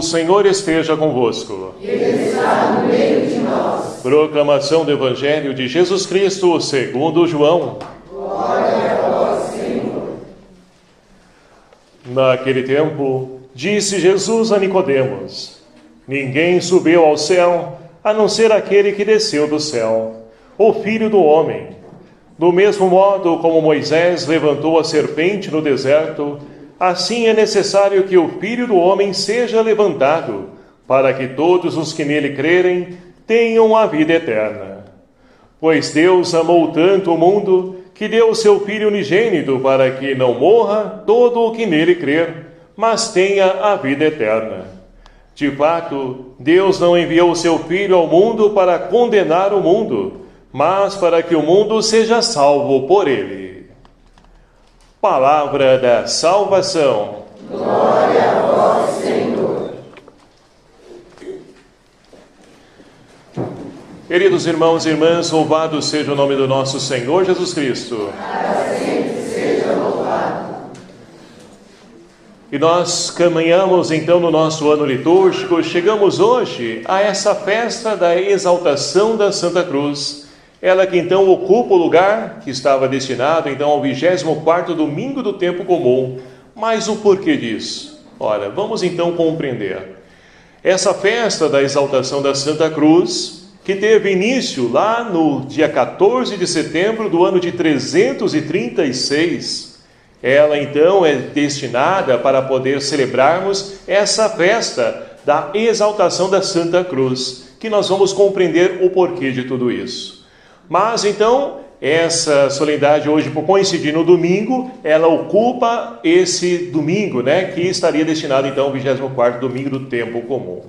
Senhor esteja convosco. Ele está no meio de nós. Proclamação do Evangelho de Jesus Cristo segundo João. Glória a vós, Senhor. Naquele tempo, disse Jesus a Nicodemos: Ninguém subiu ao céu, a não ser aquele que desceu do céu, o Filho do Homem. Do mesmo modo como Moisés levantou a serpente no deserto, assim é necessário que o Filho do Homem seja levantado, para que todos os que nele crerem tenham a vida eterna. Pois Deus amou tanto o mundo, que deu o seu Filho unigênito, para que não morra todo o que nele crer, mas tenha a vida eterna. De fato, Deus não enviou o seu Filho ao mundo para condenar o mundo, mas para que o mundo seja salvo por ele. Palavra da salvação. Glória a vós, Senhor. Queridos irmãos e irmãs, louvado seja o nome do nosso Senhor Jesus Cristo. Para sempre seja louvado. E nós caminhamos então no nosso ano litúrgico, chegamos hoje a essa festa da exaltação da Santa Cruz. Ela que então ocupa o lugar que estava destinado então ao 24º domingo do tempo comum. Mas o porquê disso? Ora, vamos então compreender. Essa festa da exaltação da Santa Cruz, que teve início lá no dia 14 de setembro do ano de 336, ela então é destinada para poder celebrarmos essa festa da exaltação da Santa Cruz, que nós vamos compreender o porquê de tudo isso. Mas então, essa solenidade hoje, por coincidir no domingo, ela ocupa esse domingo, que estaria destinado então ao 24º domingo do tempo comum.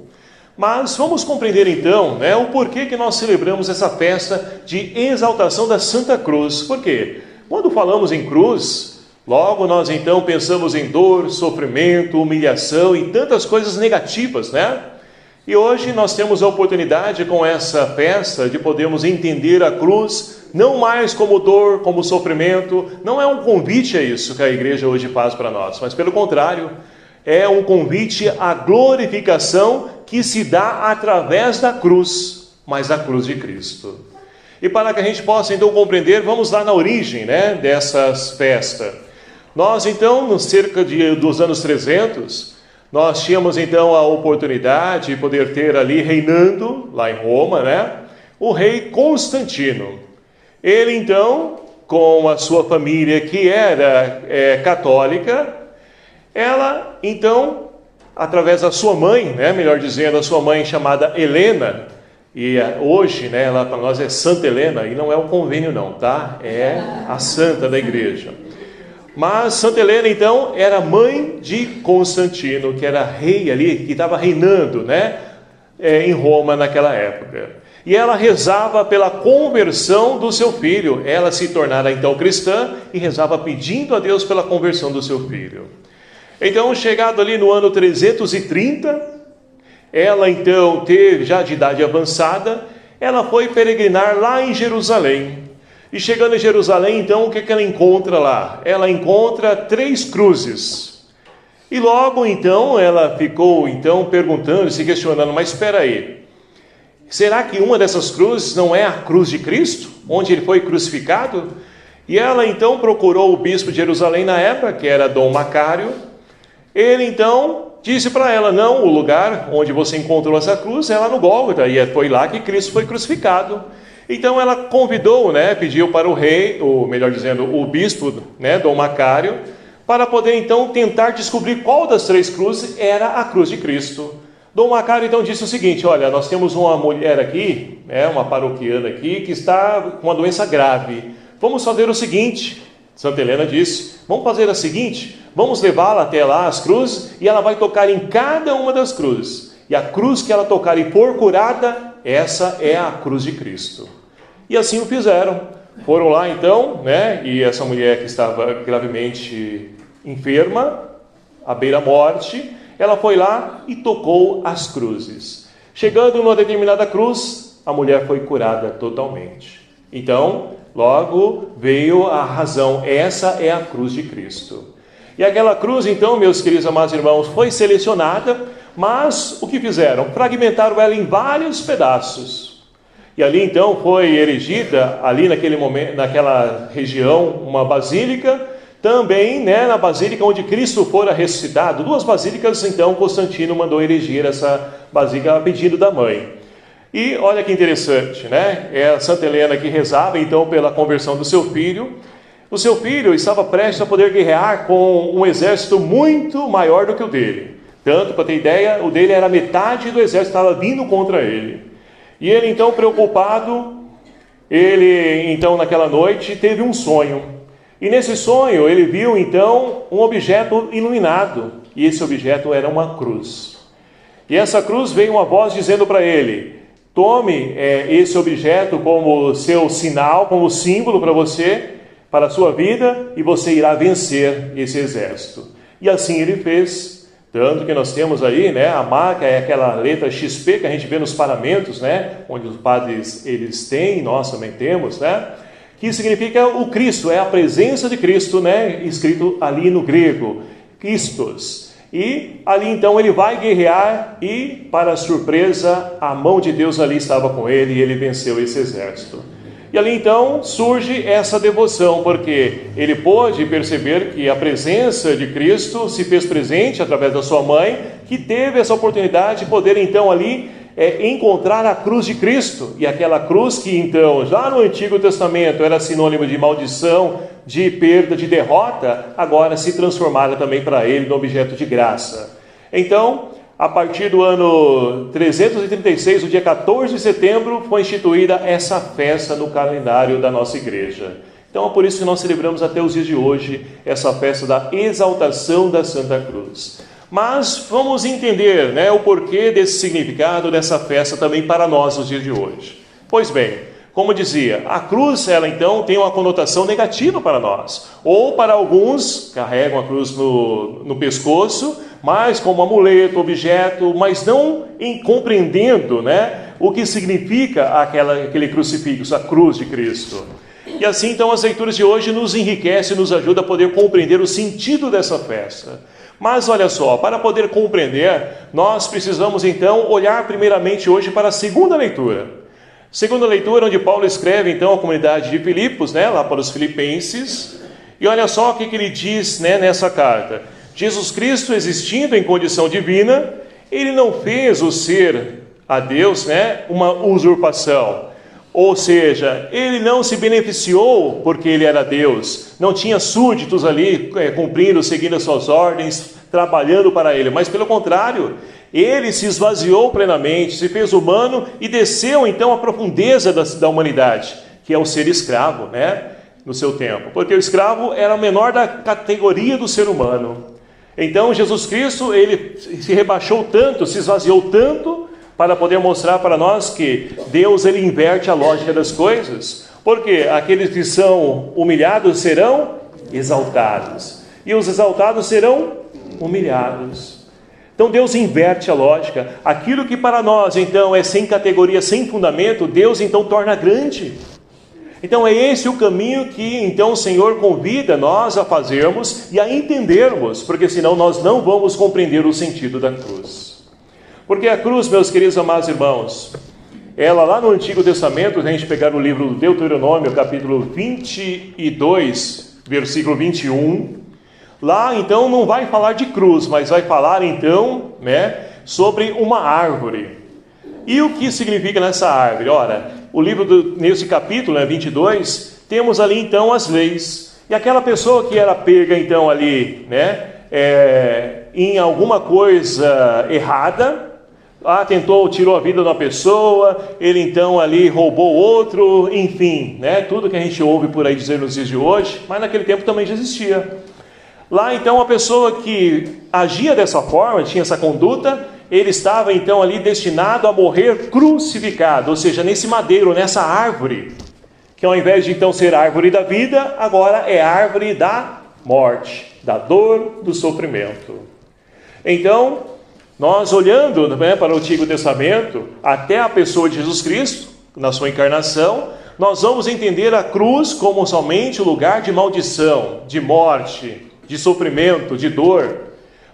Mas vamos compreender então, o porquê que nós celebramos essa festa de exaltação da Santa Cruz. Por quê? Quando falamos em cruz, logo nós então pensamos em dor, sofrimento, humilhação e tantas coisas negativas, E hoje nós temos a oportunidade com essa festa de podermos entender a cruz não mais como dor, como sofrimento. Não é um convite a isso que a igreja hoje faz para nós, mas pelo contrário, é um convite à glorificação que se dá através da cruz, mas da cruz de Cristo. E para que a gente possa então compreender, vamos lá na origem dessas festas. Nós então, no cerca dos anos 300, nós tínhamos então a oportunidade de poder ter ali reinando, lá em Roma, o rei Constantino. Ele então, com a sua família que era católica, ela então, através da sua mãe, melhor dizendo, a sua mãe chamada Helena, e hoje, ela para nós é Santa Helena, e não é o convênio não, tá? É a santa da igreja. Mas Santa Helena, então, era mãe de Constantino, que era rei ali, que estava reinando, em Roma naquela época. E ela rezava pela conversão do seu filho. Ela se tornara, então, cristã e rezava pedindo a Deus pela conversão do seu filho. Então, chegado ali no ano 330, ela, então, teve, já de idade avançada, ela foi peregrinar lá em Jerusalém. E chegando em Jerusalém, então, o que ela encontra lá? Ela encontra 3 cruzes. E logo, então, ela ficou, então, perguntando, se questionando, mas espera aí, será que uma dessas cruzes não é a cruz de Cristo, onde ele foi crucificado? E ela, então, procurou o bispo de Jerusalém na época, que era Dom Macário. Ele, então, disse para ela, não, o lugar onde você encontrou essa cruz é lá no Gólgota, e foi lá que Cristo foi crucificado. Então ela convidou, pediu para o rei, ou melhor dizendo, o bispo, Dom Macário, para poder então tentar descobrir qual das 3 cruzes era a cruz de Cristo. Dom Macário então disse o seguinte, olha, nós temos uma mulher aqui, uma paroquiana aqui, que está com uma doença grave. Vamos fazer o seguinte, Santa Helena disse, vamos fazer o seguinte, vamos levá-la até lá as cruzes, e ela vai tocar em cada uma das cruzes. E a cruz que ela tocar e for curada, essa é a cruz de Cristo. E assim o fizeram. Foram lá então, e essa mulher que estava gravemente enferma, à beira-morte, ela foi lá e tocou as cruzes. Chegando numa determinada cruz, a mulher foi curada totalmente. Então, logo veio a razão, essa é a cruz de Cristo. E aquela cruz, então, meus queridos amados irmãos, foi selecionada Mas o que fizeram? Fragmentaram ela em vários pedaços. E ali então foi erigida, ali naquele momento, naquela região, uma basílica, também na basílica onde Cristo fora ressuscitado. Duas basílicas, então, Constantino mandou erigir essa basílica a pedido da mãe. E olha que interessante, é a Santa Helena que rezava então pela conversão do seu filho. O seu filho estava prestes a poder guerrear com um exército muito maior do que o dele. Tanto, para ter ideia, o dele era metade do exército que estava vindo contra ele. E ele então, preocupado, ele então naquela noite teve um sonho. E nesse sonho ele viu então um objeto iluminado. E esse objeto era uma cruz. E essa cruz veio uma voz dizendo para ele: tome esse objeto como seu sinal, como símbolo para você, para a sua vida, e você irá vencer esse exército. E assim ele fez. Tanto que nós temos aí, a marca é aquela letra XP que a gente vê nos paramentos, onde os padres eles têm, nós também temos, que significa o Cristo, é a presença de Cristo, escrito ali no grego, Christos. E ali então ele vai guerrear e, para surpresa, a mão de Deus ali estava com ele e ele venceu esse exército. E ali então surge essa devoção, porque ele pôde perceber que a presença de Cristo se fez presente através da sua mãe, que teve essa oportunidade de poder então ali encontrar a cruz de Cristo. E aquela cruz que então, já no Antigo Testamento, era sinônimo de maldição, de perda, de derrota, agora se transformara também para ele no objeto de graça. Então, a partir do ano 336, o dia 14 de setembro, foi instituída essa festa no calendário da nossa igreja. Então é por isso que nós celebramos até os dias de hoje essa festa da exaltação da Santa Cruz. Mas vamos entender o porquê desse significado dessa festa também para nós nos dias de hoje. Pois bem, como dizia, a cruz, ela então tem uma conotação negativa para nós. Ou para alguns, carregam a cruz no pescoço, mas como amuleto, objeto, mas não compreendendo o que significa aquele crucifixo, a cruz de Cristo. E assim então as leituras de hoje nos enriquecem, nos ajudam a poder compreender o sentido dessa festa. Mas olha só, para poder compreender, nós precisamos então olhar primeiramente hoje para a segunda leitura. Segunda leitura, onde Paulo escreve então à comunidade de Filipos, lá para os filipenses. E olha só o que ele diz nessa carta. Jesus Cristo, existindo em condição divina, ele não fez o ser a Deus uma usurpação. Ou seja, ele não se beneficiou porque ele era Deus. Não tinha súditos ali cumprindo, seguindo as suas ordens, trabalhando para ele. Mas pelo contrário, ele se esvaziou plenamente, se fez humano e desceu então à profundeza da humanidade, que é o ser escravo, no seu tempo. Porque o escravo era o menor da categoria do ser humano. Então Jesus Cristo, ele se rebaixou tanto, se esvaziou tanto, para poder mostrar para nós que Deus ele inverte a lógica das coisas. Porque aqueles que são humilhados serão exaltados, e os exaltados serão humilhados. Então Deus inverte a lógica. Aquilo que para nós então é sem categoria, sem fundamento, Deus então torna grande. Então é esse o caminho que então o Senhor convida nós a fazermos e a entendermos, porque senão nós não vamos compreender o sentido da cruz. Porque a cruz, meus queridos amados irmãos, ela lá no Antigo Testamento, se a gente pegar o livro do Deuteronômio, capítulo 22, versículo 21, lá então não vai falar de cruz, mas vai falar então sobre uma árvore. E o que significa nessa árvore? Ora, o livro nesse capítulo 22, temos ali então as leis. E aquela pessoa que era pega então ali, em alguma coisa errada, tirou a vida de uma pessoa, ele então ali roubou outro, enfim, tudo que a gente ouve por aí dizer nos dias de hoje, mas naquele tempo também já existia. Lá então a pessoa que agia dessa forma, tinha essa conduta, ele estava então ali destinado a morrer crucificado, ou seja, nesse madeiro, nessa árvore, que ao invés de então ser árvore da vida, agora é árvore da morte, da dor, do sofrimento. Então, nós olhando para o Antigo Testamento, até a pessoa de Jesus Cristo, na sua encarnação, nós vamos entender a cruz como somente o lugar de maldição, de morte, de sofrimento, de dor.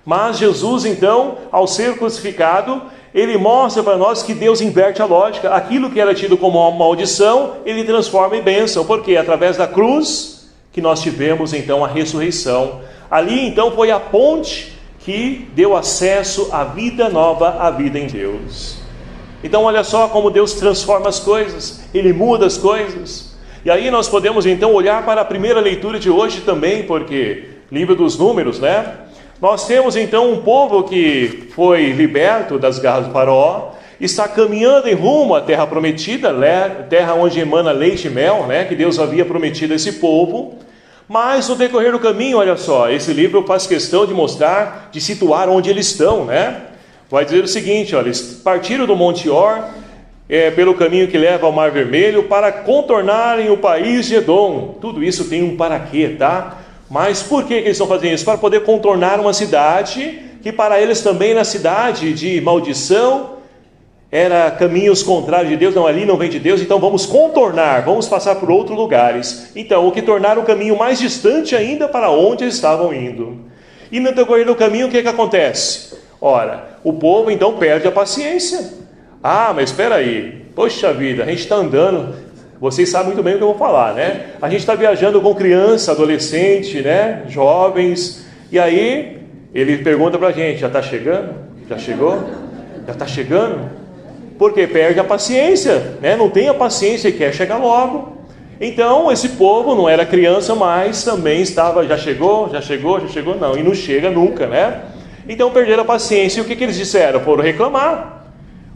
Mas Jesus, então, ao ser crucificado, ele mostra para nós que Deus inverte a lógica. Aquilo que era tido como uma maldição, ele transforma em bênção. Porque através da cruz que nós tivemos, então, a ressurreição. Ali, então, foi a ponte que deu acesso à vida nova, à vida em Deus. Então, olha só como Deus transforma as coisas. Ele muda as coisas. E aí nós podemos, então, olhar para a primeira leitura de hoje também, porque livro dos Números, né? Nós temos então um povo que foi liberto das garras do faraó, está caminhando em rumo à terra prometida, terra onde emana leite e mel, né, que Deus havia prometido a esse povo. Mas no decorrer do caminho, olha só, esse livro faz questão de mostrar, de situar onde eles estão, né? Vai dizer o seguinte, olha, eles partiram do Monte Or, pelo caminho que leva ao Mar Vermelho, para contornarem o país de Edom. Tudo isso tem um para quê, tá? Mas por que eles estão fazendo isso? Para poder contornar uma cidade, que para eles também na cidade de maldição, era caminhos contrários de Deus, não, ali não vem de Deus, então vamos contornar, vamos passar por outros lugares. Então, o que tornaram o caminho mais distante ainda para onde eles estavam indo. E no decorrer do caminho, o que acontece? Ora, o povo então perde a paciência. Ah, mas espera aí, poxa vida, a gente está andando... Vocês sabem muito bem o que eu vou falar, né? A gente está viajando com criança, adolescente, né? Jovens. E aí, ele pergunta para a gente, já está chegando? Já chegou? Já está chegando? Porque perde a paciência, né? Não tem a paciência e quer chegar logo. Então, esse povo não era criança, mas também estava, já chegou? Não, e não chega nunca, né? Então, perderam a paciência. E o que eles disseram? Foram reclamar.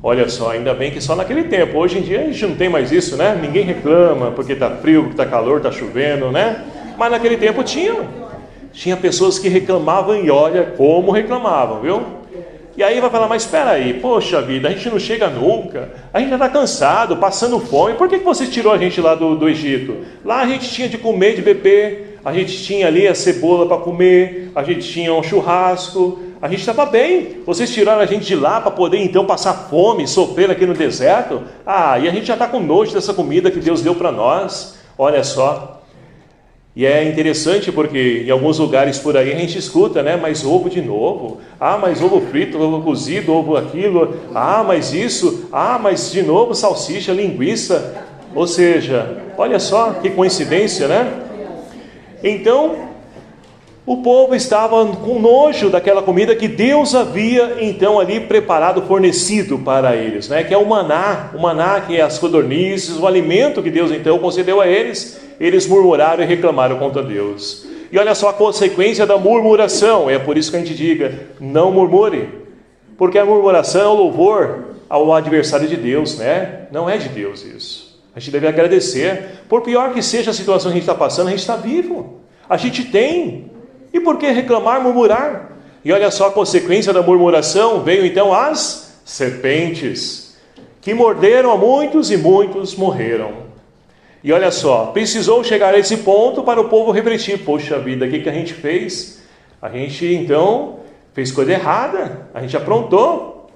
Olha só, ainda bem que só naquele tempo. Hoje em dia a gente não tem mais isso, né? Ninguém reclama porque está frio, porque está calor, está chovendo, né? Mas naquele tempo tinha pessoas que reclamavam e olha como reclamavam, viu? E aí vai falar, mas espera aí, poxa vida, a gente não chega nunca, a gente já está cansado, passando fome, por que você tirou a gente lá do Egito? Lá a gente tinha de comer, de beber, a gente tinha ali a cebola para comer, a gente tinha um churrasco, a gente estava bem, vocês tiraram a gente de lá para poder então passar fome, sofrer aqui no deserto? Ah, e a gente já está com nojo dessa comida que Deus deu para nós, olha só. E é interessante porque em alguns lugares por aí a gente escuta, né? Mas ovo de novo, ah, mas ovo frito, ovo cozido, ovo aquilo, ah, mas isso, ah, mas de novo salsicha, linguiça. Ou seja, olha só que coincidência, né? Então... o povo estava com nojo daquela comida que Deus havia então ali preparado, fornecido para eles, né? Que é o maná que é as codornizes, o alimento que Deus então concedeu a eles. Eles murmuraram e reclamaram contra Deus. E olha só a consequência da murmuração, é por isso que a gente diga, não murmure, porque a murmuração é o louvor ao adversário de Deus, né? Não é de Deus isso. A gente deve agradecer, por pior que seja a situação que a gente está passando, a gente está vivo, a gente tem. E por que reclamar, murmurar? E olha só a consequência da murmuração, veio então as serpentes, que morderam a muitos e muitos morreram. E olha só, precisou chegar a esse ponto para o povo refletir, poxa vida, o que a gente fez? A gente então fez coisa errada, a gente aprontou.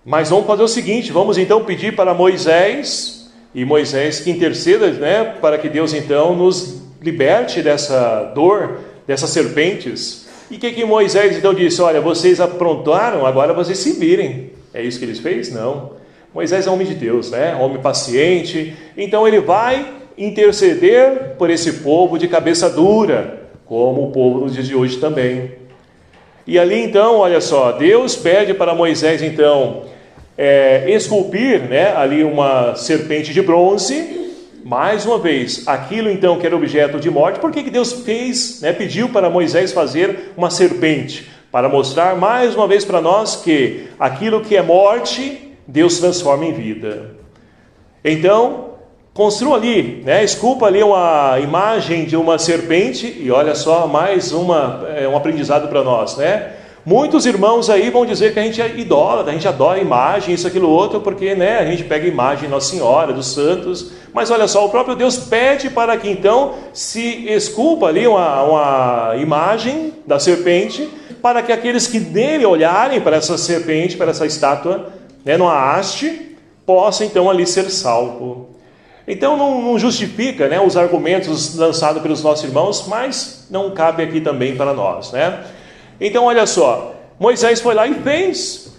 Mas vamos fazer o seguinte, vamos então pedir para Moisés, e Moisés que interceda, né, para que Deus então nos liberte dessa dor, dessas serpentes. E o que Moisés então disse? Olha, vocês aprontaram, agora vocês se virem. É isso que eles fez? Não. Moisés é homem de Deus, né? Homem paciente. Então ele vai interceder por esse povo de cabeça dura, como o povo nos dias de hoje também. E ali então, olha só, Deus pede para Moisés então esculpir, né, ali uma serpente de bronze. Mais uma vez, aquilo então que era objeto de morte, por que Deus fez, né, pediu para Moisés fazer uma serpente? Para mostrar mais uma vez para nós que aquilo que é morte, Deus transforma em vida. Então, construa ali, né, esculpa ali uma imagem de uma serpente, e olha só, mais um aprendizado para nós, né? Muitos irmãos aí vão dizer que a gente é idólatra, a gente adora imagem, isso, aquilo, outro, porque, né, a gente pega a imagem de Nossa Senhora, dos santos, mas olha só, o próprio Deus pede para que então se esculpa ali uma imagem da serpente, para que aqueles que nele olharem para essa serpente, para essa estátua, né, numa haste, possam então ali ser salvo. Então não justifica, né, os argumentos lançados pelos nossos irmãos, mas não cabe aqui também para nós, né? Então olha só, Moisés foi lá e fez.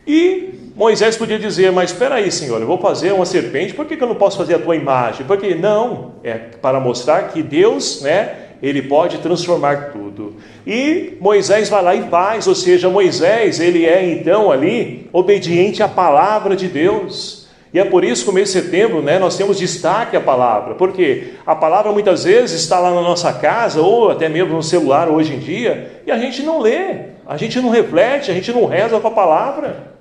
E Moisés podia dizer, mas espera aí, Senhor, eu vou fazer uma serpente, por que eu não posso fazer a tua imagem? Porque não, é para mostrar que Deus, né, Ele pode transformar tudo. E Moisés vai lá e faz, ou seja, Moisés, ele é então ali obediente à palavra de Deus. E é por isso que no mês de setembro, né, nós temos destaque à palavra, porque a palavra muitas vezes está lá na nossa casa, ou até mesmo no celular hoje em dia, e a gente não lê, a gente não reflete, a gente não reza com a palavra.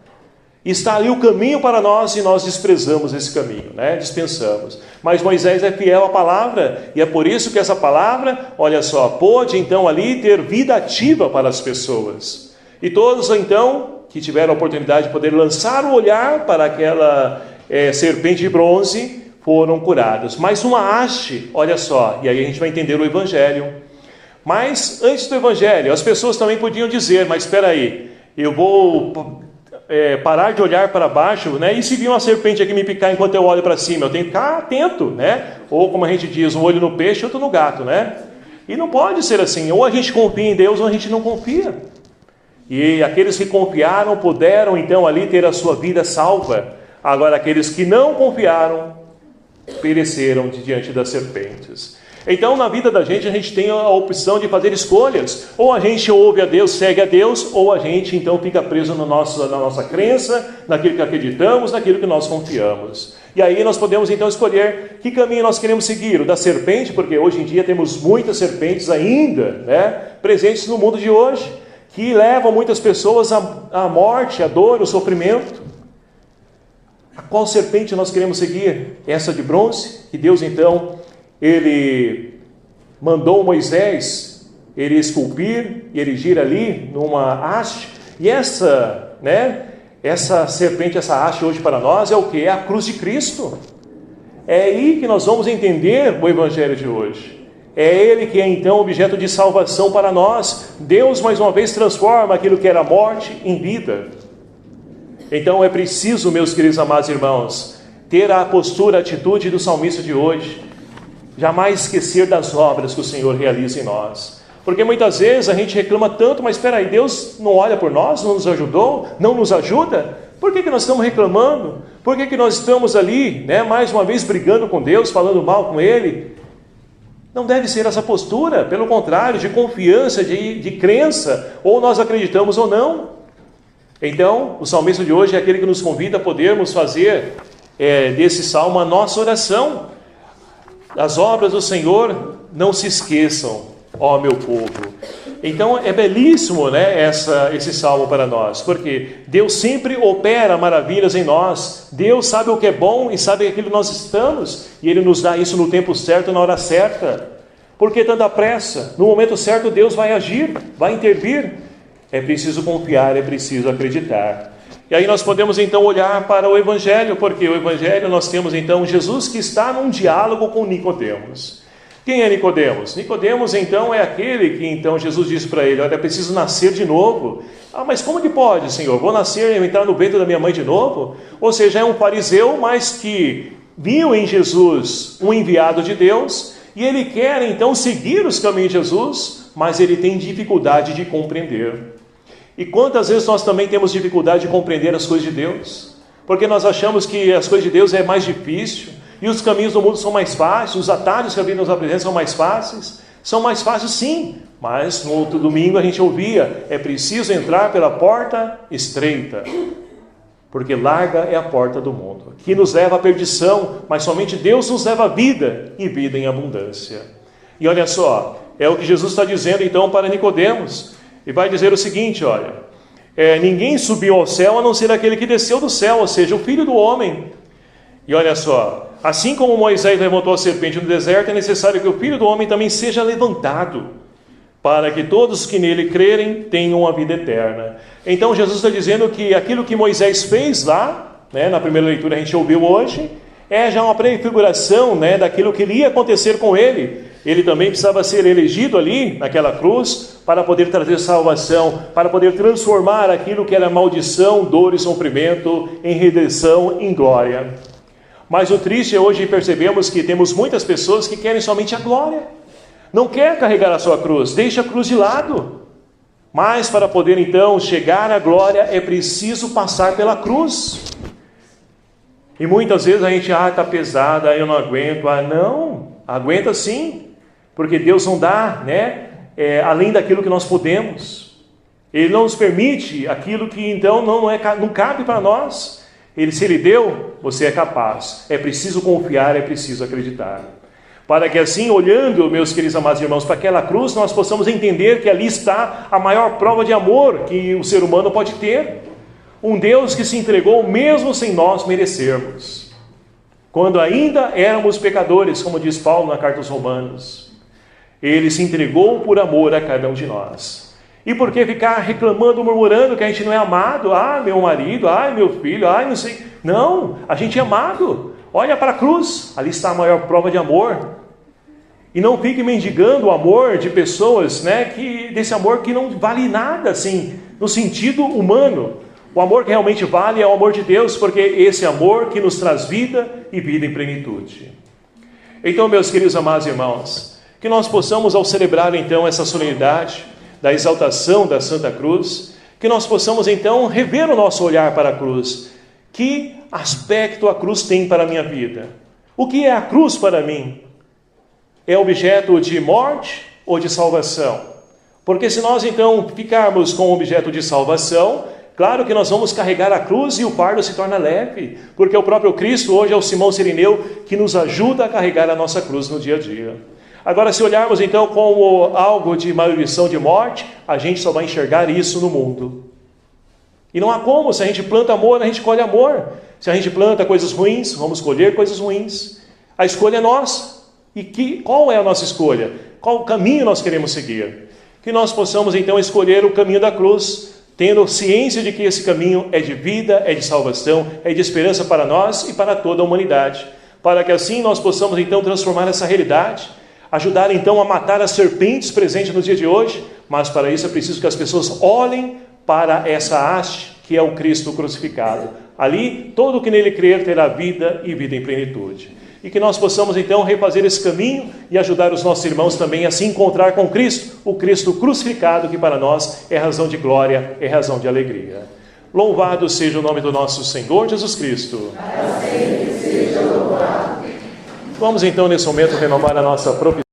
Está ali o caminho para nós e nós desprezamos esse caminho, né? Dispensamos. Mas Moisés é fiel à palavra e é por isso que essa palavra, olha só, pôde então ali ter vida ativa para as pessoas. E todos então que tiveram a oportunidade de poder lançar o olhar para aquela serpente de bronze foram curados. Mas uma haste, olha só, e aí a gente vai entender o Evangelho. Mas antes do Evangelho, as pessoas também podiam dizer, mas espera aí, eu vou parar de olhar para baixo, né? E se vir uma serpente aqui me picar enquanto eu olho para cima, eu tenho que ficar atento, né? Ou como a gente diz, um olho no peixe, outro no gato, né? E não pode ser assim, ou a gente confia em Deus ou a gente não confia. E aqueles que confiaram puderam então ali ter a sua vida salva. Agora aqueles que não confiaram pereceram diante das serpentes. Então na vida da gente a gente tem a opção de fazer escolhas, ou a gente ouve a Deus, segue a Deus, ou a gente então fica preso na nossa crença, naquilo que acreditamos, naquilo que nós confiamos. E aí nós podemos então escolher que caminho nós queremos seguir, o da serpente, porque hoje em dia temos muitas serpentes ainda, né, presentes no mundo de hoje, que levam muitas pessoas à morte, à dor, ao sofrimento. A qual serpente nós queremos seguir? Essa de bronze, que Deus então Ele mandou Moisés ele esculpir e erigir ali numa haste, e essa serpente, essa haste hoje para nós é o que? É a cruz de Cristo. É aí que nós vamos entender o Evangelho de hoje. É Ele que é então objeto de salvação para nós. Deus mais uma vez transforma aquilo que era morte em vida. Então é preciso, meus queridos amados irmãos, ter a postura, a atitude do salmista de hoje. Jamais esquecer das obras que o Senhor realiza em nós. Porque muitas vezes a gente reclama tanto, mas espera aí, Deus não olha por nós, não nos ajudou, não nos ajuda? Por que nós estamos reclamando? Por que nós estamos ali, né, mais uma vez brigando com Deus, falando mal com Ele? Não deve ser essa postura, pelo contrário, de confiança, de crença, ou nós acreditamos ou não. Então, o salmista de hoje é aquele que nos convida a podermos fazer desse salmo a nossa oração. As obras do Senhor não se esqueçam, ó meu povo. Então é belíssimo, né, esse salmo para nós, porque Deus sempre opera maravilhas em nós. Deus sabe o que é bom e sabe aquilo que nós estamos, e Ele nos dá isso no tempo certo, na hora certa. Por que tanta pressa? No momento certo Deus vai agir, vai intervir. É preciso confiar, é preciso acreditar. E aí nós podemos então olhar para o Evangelho, porque o Evangelho nós temos então Jesus que está num diálogo com Nicodemos. Quem é Nicodemos? Nicodemos então é aquele que então Jesus disse para ele, olha, é preciso nascer de novo. Ah, mas como que pode, Senhor? Vou nascer e entrar no ventre da minha mãe de novo? Ou seja, é um fariseu, mas que viu em Jesus um enviado de Deus, e ele quer então seguir os caminhos de Jesus, mas ele tem dificuldade de compreender. E quantas vezes nós também temos dificuldade de compreender as coisas de Deus? Porque nós achamos que as coisas de Deus é mais difícil, e os caminhos do mundo são mais fáceis, os atalhos que a Bíblia nos apresenta são mais fáceis. São mais fáceis sim, mas no outro domingo a gente ouvia, é preciso entrar pela porta estreita, porque larga é a porta do mundo, que nos leva à perdição, mas somente Deus nos leva à vida, e vida em abundância. E olha só, é o que Jesus está dizendo então para Nicodemos. E vai dizer o seguinte, olha, ninguém subiu ao céu a não ser aquele que desceu do céu, ou seja, o Filho do Homem. E olha só, assim como Moisés levantou a serpente no deserto, é necessário que o Filho do Homem também seja levantado, para que todos que nele crerem tenham a vida eterna. Então Jesus está dizendo que aquilo que Moisés fez lá, né, na primeira leitura a gente ouviu hoje, é já uma prefiguração, né, daquilo que iria acontecer com ele. Ele também precisava ser elegido ali, naquela cruz, para poder trazer salvação, para poder transformar aquilo que era maldição, dor e sofrimento, em redenção, em glória. Mas o triste é hoje percebemos que temos muitas pessoas que querem somente a glória. Não quer carregar a sua cruz, deixa a cruz de lado. Mas para poder então chegar à glória é preciso passar pela cruz. E muitas vezes a gente, está pesada, eu não aguento. Não, aguenta sim, porque Deus não dá, além daquilo que nós podemos. Ele não nos permite aquilo que então não cabe para nós. Se Ele deu, você é capaz. É preciso confiar, é preciso acreditar. Para que assim, olhando, meus queridos amados irmãos, para aquela cruz, nós possamos entender que ali está a maior prova de amor que o ser humano pode ter. Um Deus que se entregou mesmo sem nós merecermos. Quando ainda éramos pecadores, como diz Paulo na carta aos Romanos. Ele se entregou por amor a cada um de nós. E por que ficar reclamando, murmurando que a gente não é amado? Meu marido, meu filho, não sei. Não, a gente é amado. Olha para a cruz, ali está a maior prova de amor. E não fique mendigando o amor de pessoas, desse amor que não vale nada, assim, no sentido humano. O amor que realmente vale é o amor de Deus, porque esse amor que nos traz vida e vida em plenitude. Então, meus queridos amados irmãos, que nós possamos, ao celebrar então essa solenidade da exaltação da Santa Cruz, que nós possamos então rever o nosso olhar para a cruz. Que aspecto a cruz tem para a minha vida? O que é a cruz para mim? É objeto de morte ou de salvação? Porque se nós então ficarmos com o objeto de salvação, claro que nós vamos carregar a cruz e o fardo se torna leve, porque o próprio Cristo hoje é o Simão Sirineu que nos ajuda a carregar a nossa cruz no dia a dia. Agora, se olharmos então como algo de maldição de morte, a gente só vai enxergar isso no mundo. E não há como, se a gente planta amor, a gente colhe amor. Se a gente planta coisas ruins, vamos colher coisas ruins. A escolha é nossa. E qual é a nossa escolha? Qual caminho nós queremos seguir? Que nós possamos então escolher o caminho da cruz, tendo ciência de que esse caminho é de vida, é de salvação, é de esperança para nós e para toda a humanidade. Para que assim nós possamos então transformar essa realidade, ajudar então a matar as serpentes presentes no dia de hoje, mas para isso é preciso que as pessoas olhem para essa haste que é o Cristo crucificado. Ali, todo o que nele crer terá vida e vida em plenitude. E que nós possamos então refazer esse caminho e ajudar os nossos irmãos também a se encontrar com Cristo, o Cristo crucificado, que para nós é razão de glória, é razão de alegria. Louvado seja o nome do nosso Senhor Jesus Cristo. Assim seja louvado. Vamos então nesse momento renovar a nossa propícia.